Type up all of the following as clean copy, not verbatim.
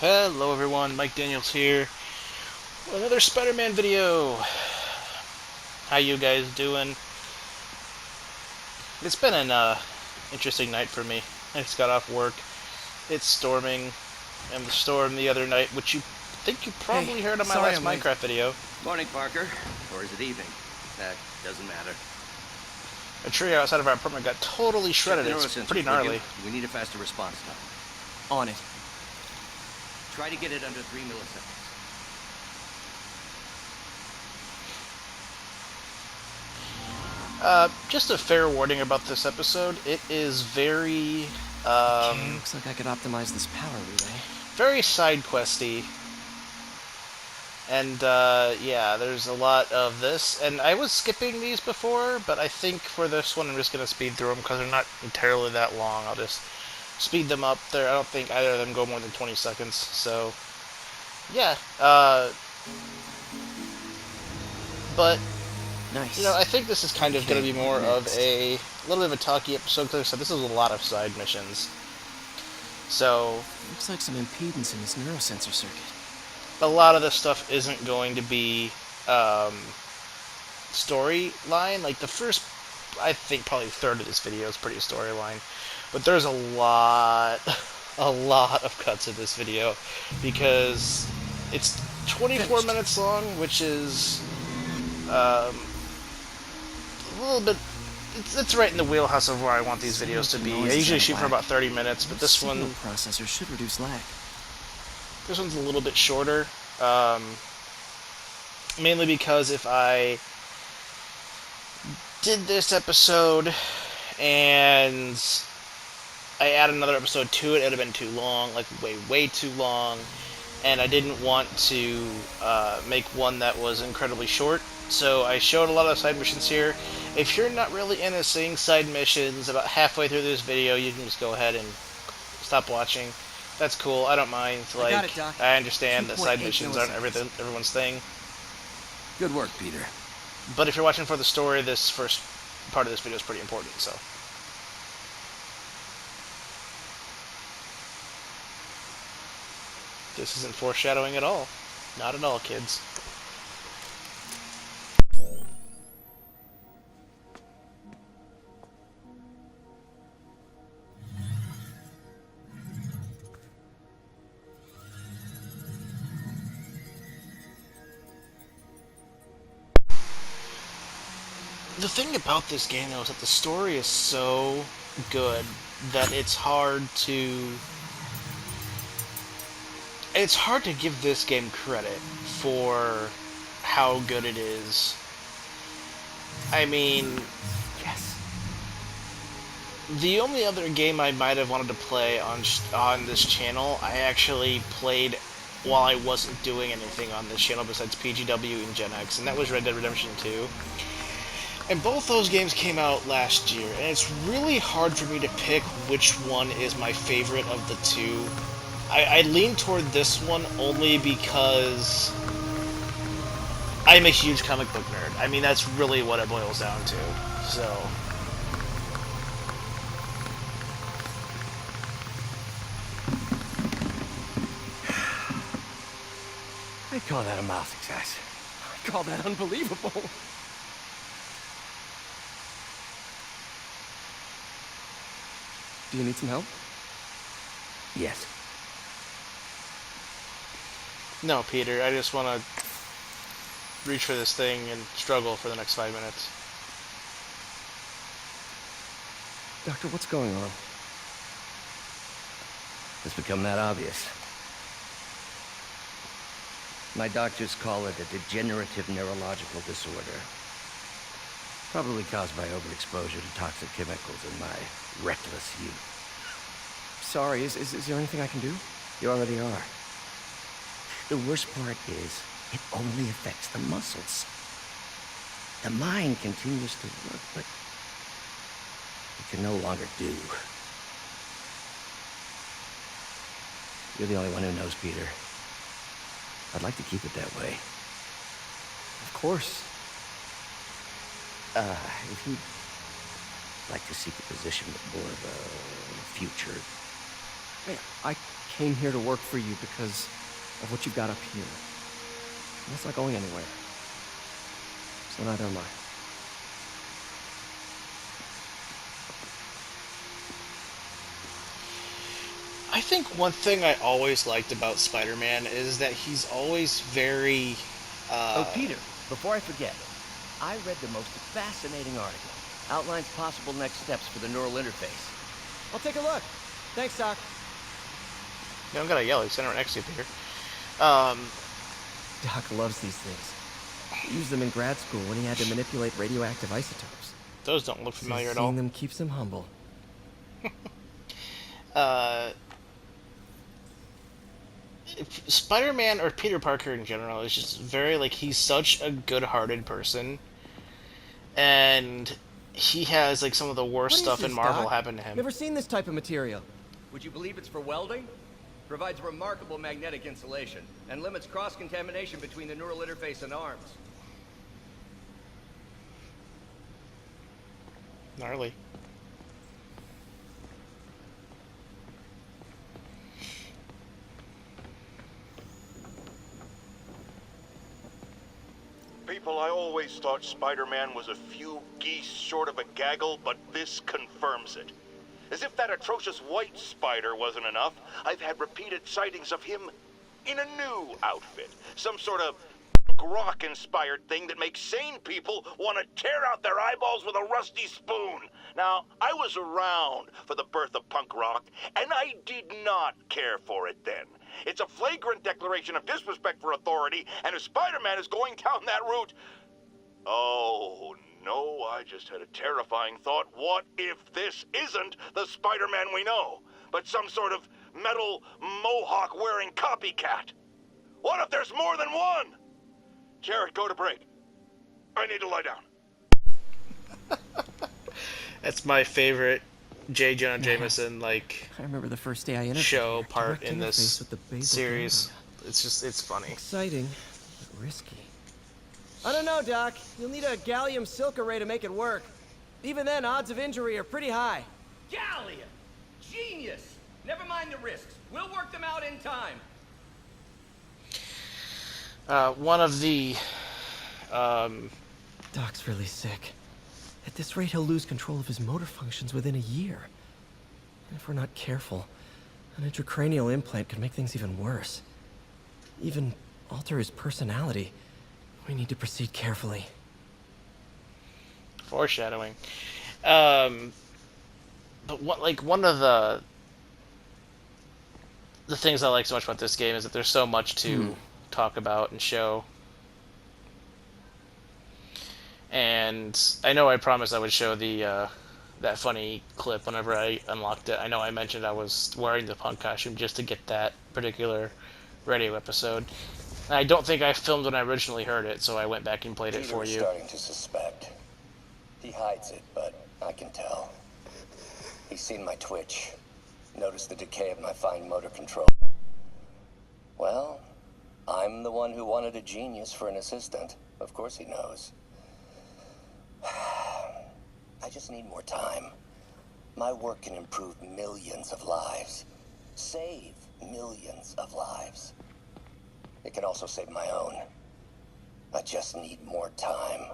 Hello everyone, Mike Daniels here. Another Spider-Man video. How you guys doing? It's been an interesting night for me. I just got off work. It's storming, and the storm the other night, which you think you probably heard on my last Minecraft video. Morning, Parker. Or is it evening? That doesn't matter. A tree outside of our apartment got totally shredded. It's pretty gnarly. We need a faster response time. On it. Try to get it under 3 milliseconds. Just a fair warning about this episode. It is very, Okay, looks like I could optimize this power relay. very side questy. And, yeah, there's a lot of this. And I was skipping these before, but I think for this one I'm just going to speed through them because they're not entirely that long. I'll just speed them up. I don't think either of them go more than 20 seconds. So, yeah. But, Nice. you know, I think this is kind of going to be more of a little bit of a talky episode because so this is a lot of side missions. So, Looks like some impedance in this neurosensor circuit. a lot of this stuff isn't going to be storyline. Like the first, I think probably third of this video is pretty storyline, but there's a lot of cuts in this video because it's 24 minutes long, which is a little bit. It's right in the wheelhouse of where I want these videos to be. I usually shoot for about 30 minutes, but this one. Processor should reduce lag. This one's a little bit shorter, mainly because if I did this episode and I add another episode to it, it would have been too long, like way too long, and I didn't want to make one that was incredibly short, so I showed a lot of side missions here. If you're not really into seeing side missions, about halfway through this video, you can just go ahead and stop watching. That's cool. I don't mind. Like, I got it, Doc. I understand that side 2.8 missions aren't milliseconds. everyone's thing. Good work, Peter. But if you're watching for the story, this first part of this video is pretty important. So, this isn't foreshadowing at all. Not at all, kids. The thing about this game, though, is that the story is so good that it's hard to give this game credit for how good it is. I mean, Yes. the only other game I might have wanted to play on this channel, I actually played while I wasn't doing anything on this channel besides PGW and Gen X, and that was Red Dead Redemption 2. And both those games came out last year, and it's really hard for me to pick which one is my favorite of the two. I lean toward this one only because I'm a huge comic book nerd. I mean, that's really what it boils down to. So, I call that a mild success. I call that unbelievable. Do you need some help? Yes. no, Peter, I just want to reach for this thing and struggle for the next 5 minutes. Doctor, what's going on? It's become that obvious. My doctors call it a degenerative neurological disorder. Probably caused by overexposure to toxic chemicals in my reckless youth. Sorry, is there anything I can do? You already are. The worst part is, it only affects the muscles. The mind continues to work, but it can no longer do. You're the only one who knows, Peter. I'd like to keep it that way. Of course. If you'd like to seek a position with more of a future. Hey, I came here to work for you because of what you've got up here. That's not going anywhere. So neither am I. I think one thing I always liked about Spider-Man is that he's always very, Oh, Peter, before I forget, I read the most fascinating article. Outlines possible next steps for the neural interface. I'll take a look. Thanks, Doc. You don't gotta yell, he's sitting right next to you, Peter. Doc loves these things. He used them in grad school when he had to manipulate radioactive isotopes. Those don't look familiar at all. Seeing them keeps him humble. Spider-Man, or Peter Parker in general, is just very, like, he's such a good-hearted person. And he has, like, some of the worst stuff in Marvel happen to him. Never seen this type of material. Would you believe it's for welding? Provides remarkable magnetic insulation and limits cross-contamination between the neural interface and arms. Gnarly. People, I always thought Spider-Man was a few geese short of a gaggle, but this confirms it. As if that atrocious white spider wasn't enough, I've had repeated sightings of him in a new outfit. Some sort of rock-inspired thing that makes sane people want to tear out their eyeballs with a rusty spoon. Now, I was around for the birth of punk rock, and I did not care for it then. It's a flagrant declaration of disrespect for authority, and if Spider-Man is going down that route... Oh, no, I just had a terrifying thought. What if this isn't the Spider-Man we know, but some sort of metal mohawk-wearing copycat? What if there's more than one? Jared, go to break. I need to lie down. That's my favorite J. Jonah Jameson, like, I remember the first day I interviewed show her, part direct in this interface with the basal series. ganglia. It's just, it's funny. Exciting, but risky. I don't know, Doc. You'll need a gallium silk array to make it work. Even then, odds of injury are pretty high. Gallium! Genius! Never mind the risks. We'll work them out in time. One of the, Doc's really sick. At this rate, he'll lose control of his motor functions within a year. And if we're not careful, an intracranial implant could make things even worse. Even alter his personality. We need to proceed carefully. foreshadowing. But what, like, one of the things I like so much about this game is that there's so much to talk about and show. And I know I promised I would show the that funny clip whenever I unlocked it. I know I mentioned I was wearing the punk costume just to get that particular radio episode. And I don't think I filmed when I originally heard it, so I went back and played it for you. Starting to suspect. He hides it, but I can tell. He's seen my twitch, noticed the decay of my fine motor control. Well, I'm the one who wanted a genius for an assistant. Of course he knows. I just need more time. My work can improve millions of lives. Save millions of lives. It can also save my own. I just need more time.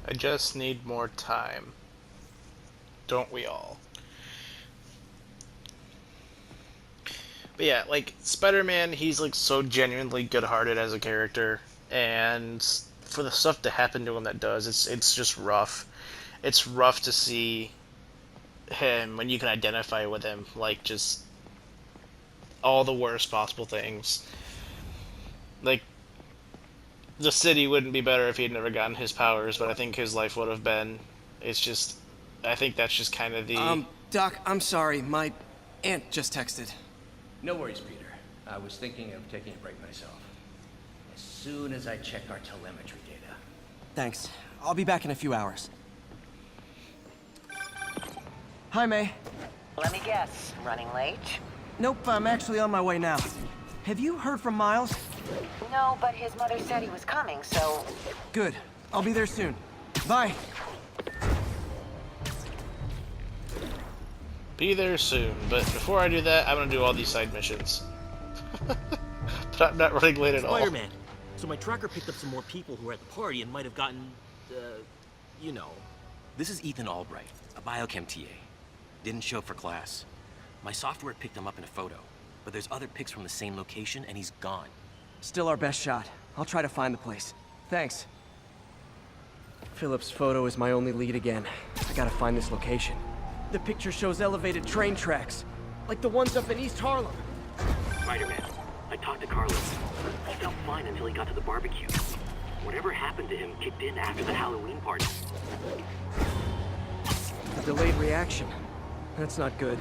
I just need more time. Don't we all? But yeah, like, Spider-Man, he's, like, so genuinely good-hearted as a character, and for the stuff to happen to him that does, it's just rough. It's rough to see him when you can identify with him, like, just all the worst possible things. Like, the city wouldn't be better if he had never gotten his powers, but I think his life would have been. It's just, I think that's just kind of the... Doc, I'm sorry. My aunt just texted. No worries, Peter. I was thinking of taking a break myself. As soon as I check our telemetry data. Thanks. I'll be back in a few hours. Hi, May. Let me guess, running late? Nope, I'm actually on my way now. Have you heard from Miles? No, but his mother said he was coming, so... Good. I'll be there soon. Bye. Be there soon, but before I do that, I'm gonna do all these side missions. But I'm not running late at all. Spider-Man. So my tracker picked up some more people who were at the party and might have gotten, you know. This is Ethan Albright, a biochem TA. Didn't show up for class. My software picked him up in a photo, but there's other pics from the same location and he's gone. Still our best shot. I'll try to find the place. Thanks. Philip's photo is my only lead again. I gotta find this location. The picture shows elevated train tracks, like the ones up in East Harlem. Spider-Man, I talked to Carlos. He felt fine until he got to the barbecue. Whatever happened to him kicked in after the Halloween party. A delayed reaction. That's not good.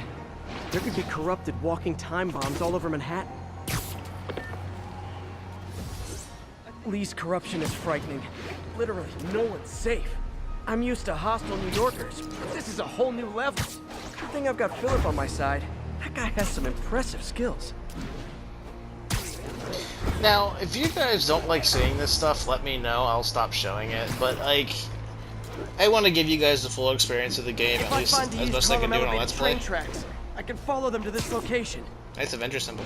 There could be corrupted walking time bombs all over Manhattan. Lee's corruption is frightening. Literally, no one's safe. I'm used to hostile New Yorkers, but this is a whole new level. Good thing I've got Philip on my side. That guy has some impressive skills. Now, if you guys don't like seeing this stuff, let me know. I'll stop showing it. But, like, I want to give you guys the full experience of the game, at least as best I can do on a Let's Play. Train tracks, I can follow them to this location. Nice Avenger symbol.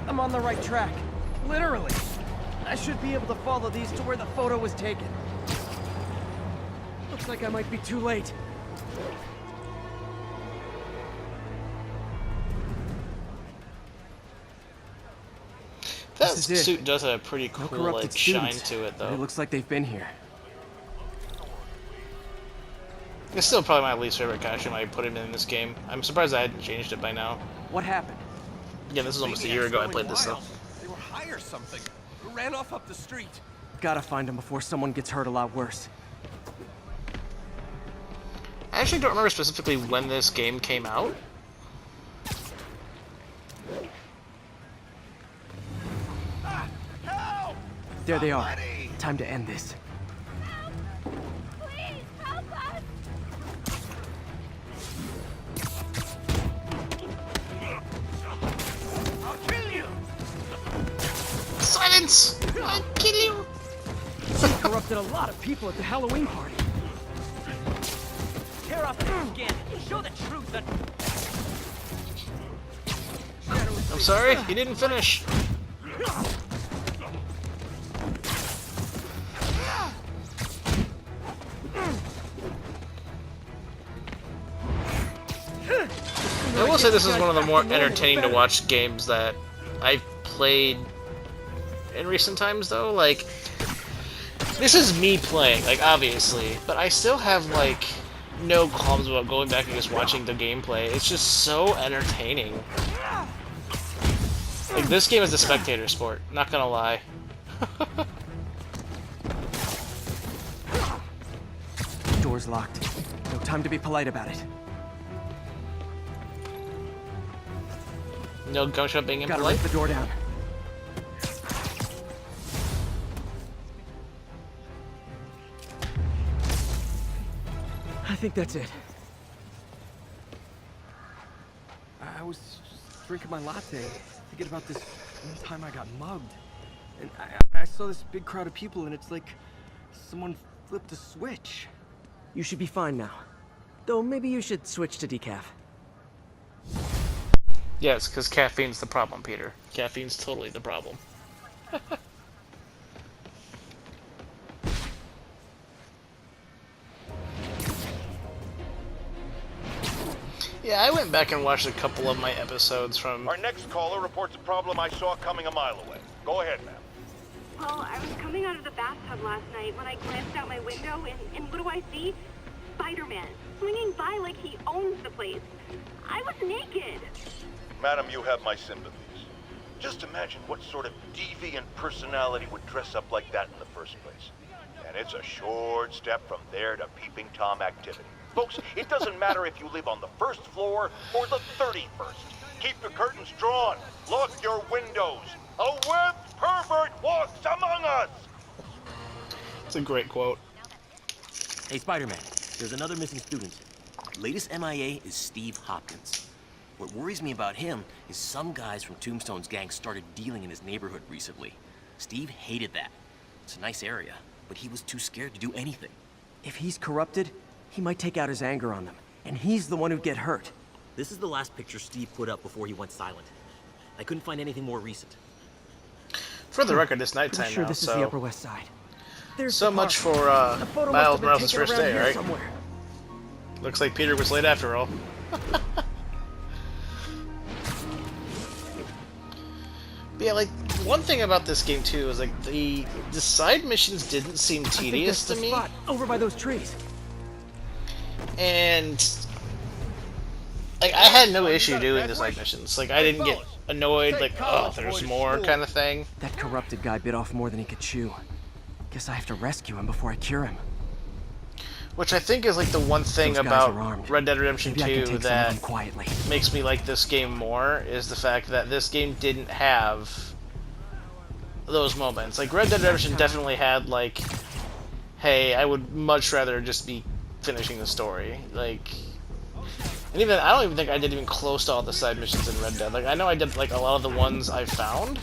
I'm on the right track. Literally. I should be able to follow these to where the photo was taken. Looks like I might be too late. That This is it. suit does have a pretty No cool, corrupted like, shine students, to it, but though. it looks like they've been here. It's still probably my least favorite costume I put him in this game. I'm surprised I hadn't changed it by now. What happened? Again, this was almost a year ago I played this stuff. They were high or something. Ran off up the street. Gotta find them before someone gets hurt a lot worse. I actually don't remember specifically when this game came out. Help! There they are. Time to end this. Please, help us! I'll kill you! Silence! I'll kill you! Corrupted a lot of people at the Halloween party. Tear off the skin. Show the truth that... I'm sorry, he didn't finish. I will say this is one of the more entertaining to watch games that I've played in recent times, though. Like, this is me playing, like, obviously, but I still have, like, no qualms about going back and just watching the gameplay. It's just so entertaining. Like, this game is a spectator sport, not gonna lie. Door's locked. No time to be polite about it. No gunshot being Gotta impolite. rip the door down. I think that's it. I was just drinking my latte, thinking about this one time I got mugged. And I saw this big crowd of people, and it's like someone flipped a switch. You should be fine now. Though maybe you should switch to decaf. Yes, because caffeine's the problem, Peter. Caffeine's totally the problem. Yeah, I went back and watched a couple of my episodes from... Our next caller reports a problem I saw coming a mile away. Go ahead, ma'am. Well, I was coming out of the bathtub last night when I glanced out my window, and what do I see? Spiderman, swinging by like he owns the place. I was naked. Madam, you have my sympathies. Just imagine what sort of deviant personality would dress up like that in the first place. And it's a short step from there to peeping Tom activity. Folks, it doesn't matter if you live on the first floor or the 31st. Keep your curtains drawn. Lock your windows. A webbed pervert walks among us. It's a great quote. Hey, Spider-Man, there's another missing student. Latest MIA is Steve Hopkins. What worries me about him is some guys from Tombstone's gang started dealing in his neighborhood recently. Steve hated that. It's a nice area. but he was too scared to do anything. If he's corrupted, he might take out his anger on them, and he's the one who'd get hurt. This is the last picture Steve put up before he went silent. I couldn't find anything more recent. For the record, it's I'm nighttime sure now, this is so the Upper West Side. There's so the much park. for The photo must Miles have been Morales' taken first around day, here right? somewhere. Looks like Peter was late after all. But yeah, like, one thing about this game too is like the side missions didn't seem I think tedious that's to the me, spot, over by those trees. and like I had no issue doing the side missions. Like I didn't get annoyed, like, oh, there's more kind of thing. That corrupted guy bit off more than he could chew. Guess I have to rescue him before I cure him. Which I think is like the one thing Those guys are about armed. Red Dead Redemption Maybe I can 2 take some of them that quietly. makes me like this game more is the fact that this game didn't have those moments. Like Red Dead Redemption definitely had like, hey, I would much rather just be finishing the story. Like, and even I don't even think I did even close to all the side missions in Red Dead. Like I know I did like a lot of the ones I found,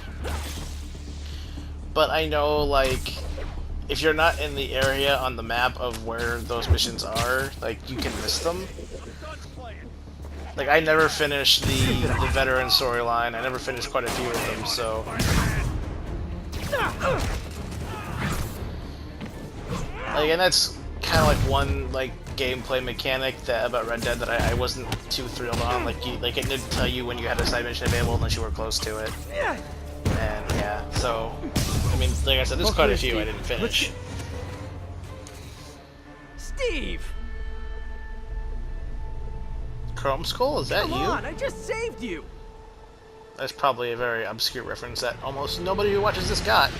but I know like if you're not in the area on the map of where those missions are, like you can miss them. Like I never finished the veteran storyline. I never finished quite a few of them, so like, and that's kind of like one like gameplay mechanic that about Red Dead that I wasn't too thrilled on. Like it didn't tell you when you had a side mission available unless you were close to it. And yeah, so I mean, like I said, there's quite a few I didn't finish. Steve! Chrome Skull, is that Come you? on, I just saved you! That's probably a very obscure reference that almost nobody who watches this got.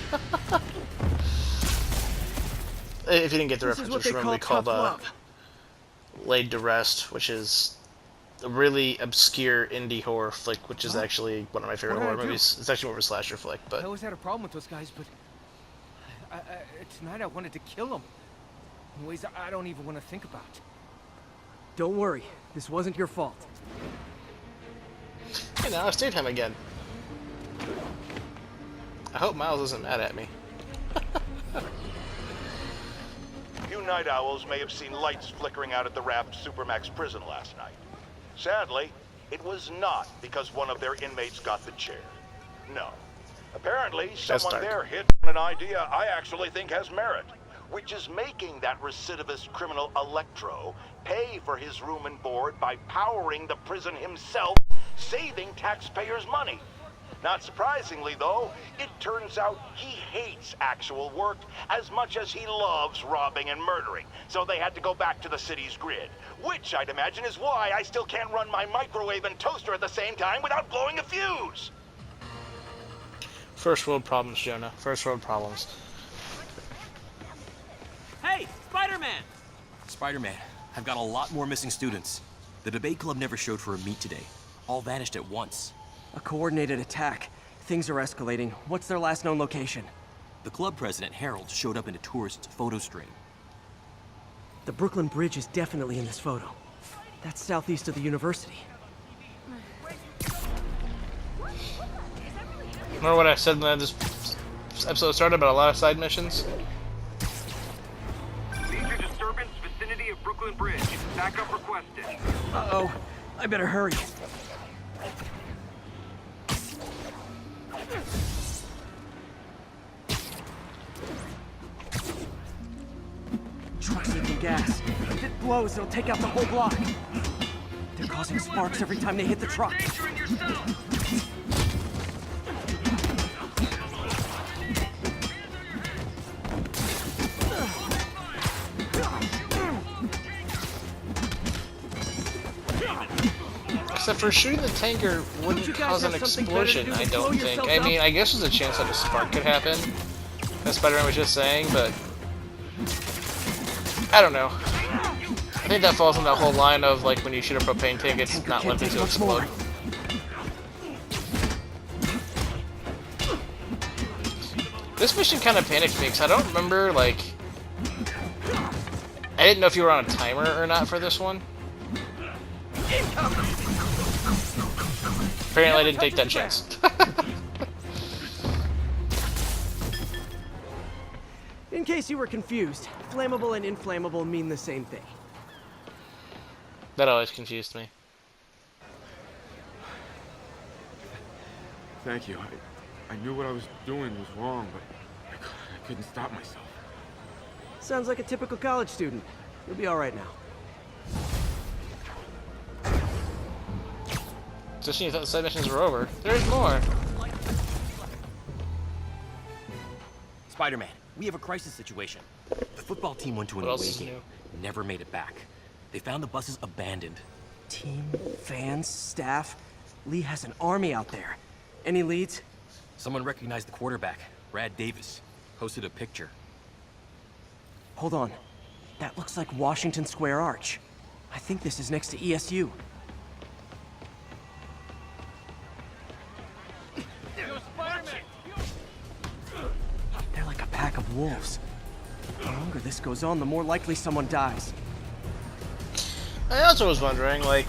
If you didn't get the This is reference, what it's they normally call called tough love. Laid to Rest, which is a really obscure indie horror flick, which is actually one of my favorite What did I horror do? movies. It's actually more of a slasher flick, I but always had a problem with those guys, but tonight I wanted to kill them in ways I don't even want to think about. Don't worry, this wasn't your fault. hey, now it's daytime again. I hope Miles isn't mad at me. You night owls may have seen lights flickering out at the Raft Supermax prison last night. Sadly, it was not because one of their inmates got the chair. No. Apparently, someone dark. there hit on an idea I actually think has merit, which is making that recidivist criminal Electro pay for his room and board by powering the prison himself, saving taxpayers' money. Not surprisingly, though, it turns out he hates actual work as much as he loves robbing and murdering, so they had to go back to the city's grid, which I'd imagine is why I still can't run my microwave and toaster at the same time without blowing a fuse. First world problems, Jonah. First world problems. Hey, Spider-Man! Spider-Man, I've got a lot more missing students. The debate club never showed for a meet today. All vanished at once. A coordinated attack. Things are escalating. What's their last known location? The club president, Harold, showed up in a tourist's photo stream. The Brooklyn Bridge is definitely in this photo. That's southeast of the university. Remember what I said when this episode started about a lot of side missions? Major disturbance vicinity of Brooklyn Bridge. Backup requested. Uh-oh. I better hurry. Truck's leaking gas. If it blows, it'll take out the whole block. They're causing sparks every time they hit the truck. Danger in yourself. Except for shooting the tanker wouldn't you guys cause an have something better to explosion, do I than don't blow think. yourselves I up? mean, I guess there's a chance that a spark could happen, as Spider-Man was just saying, but I don't know. I think that falls in that whole line of, like, when you shoot a propane tank, it's not Can't likely take to much more. explode. This mission kind of panicked me, because I don't remember, like... I didn't know if you were on a timer or not for this one. Apparently I didn't take that chance. In case you were confused, flammable and inflammable mean the same thing. That always confused me. Thank you. I knew what I was doing was wrong, but I couldn't stop myself. Sounds like a typical college student. You'll be all right now. Just when you thought the side missions were over, there's more. Spider-Man, we have a crisis situation. The football team went to an What else away is game. new? Never made it back. They found the buses abandoned. Team, fans, staff. Lee has an army out there. Any leads? Someone recognized the quarterback, Brad Davis. Posted a picture. Hold on. That looks like Washington Square Arch. I think this is next to ESU. They're like a pack of wolves. The longer this goes on, the more likely someone dies. I also was wondering, like,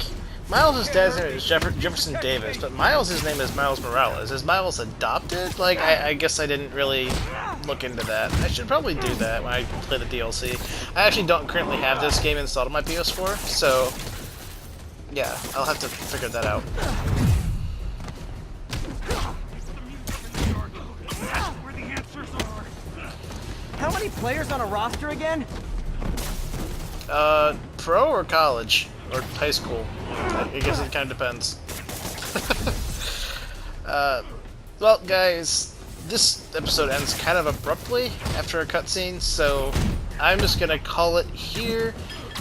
Miles' dad's name is Jefferson Davis, but Miles' name is Miles Morales. Is Miles adopted? Like, I guess I didn't really look into that. I should probably do that when I play the DLC. I actually don't currently have this game installed on my PS4, so yeah, I'll have to figure that out. How many players on a roster again? Pro or college? Or high school? I guess it kind of depends. Well, guys, this episode ends kind of abruptly after a cutscene, so I'm just gonna call it here.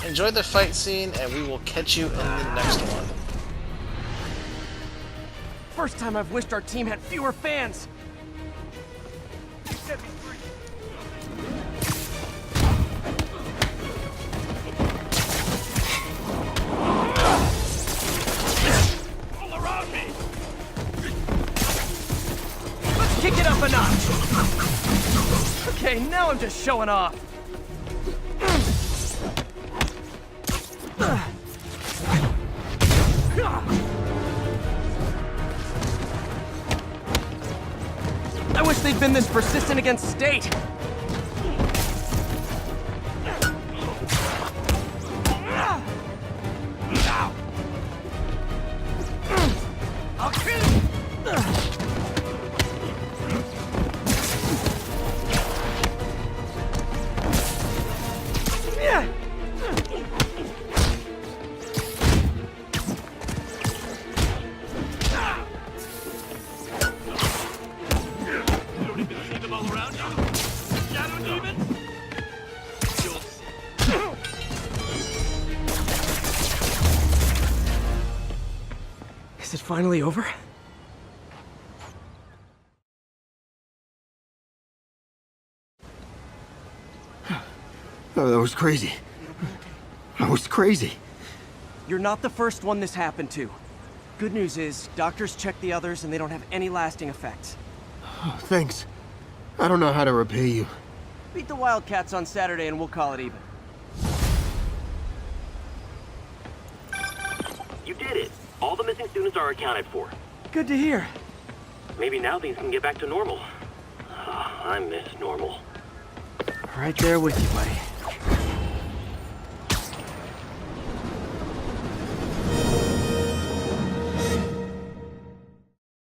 Enjoy the fight scene, and we will catch you in the next one. First time I've wished our team had fewer fans. Kick it up a notch! Okay, now I'm just showing off. I wish they'd been this persistent against State. I'll kill you! Is it finally over? Oh, that was crazy. That was crazy. You're not the first one this happened to. Good news is, doctors checked the others and they don't have any lasting effects. Oh, thanks. I don't know how to repay you. Beat the Wildcats on Saturday and we'll call it even. You did it. All the missing students are accounted for. Good to hear. Maybe now things can get back to normal. I miss normal. Right there with you, buddy.